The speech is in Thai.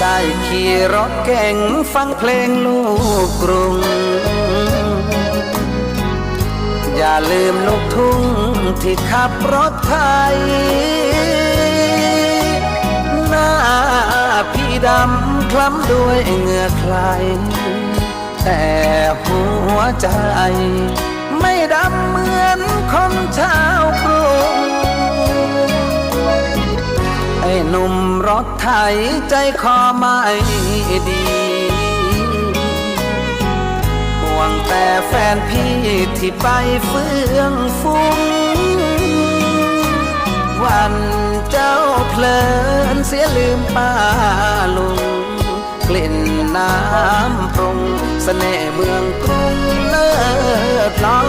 ได้ขี่รถเก่งฟังเพลงลูกกรุงอย่าลืมลูกทุ่งที่ขับรถไทยหน้าพี่ดำคล้ำด้วยเหงื่อใครแต่หัวใจไม่ดำเหมือนคนชาวกรุงไอ้หนุ่มรถไถใจคอไม่ดีห่วงแต่แฟนพี่ที่ไปเฟื่องฟุ้งวันเจ้าเพลินเสียลืมป้าลุงกลิ่นน้ำปรุงเสน่ห์เมืองกรุงเลิศล้อ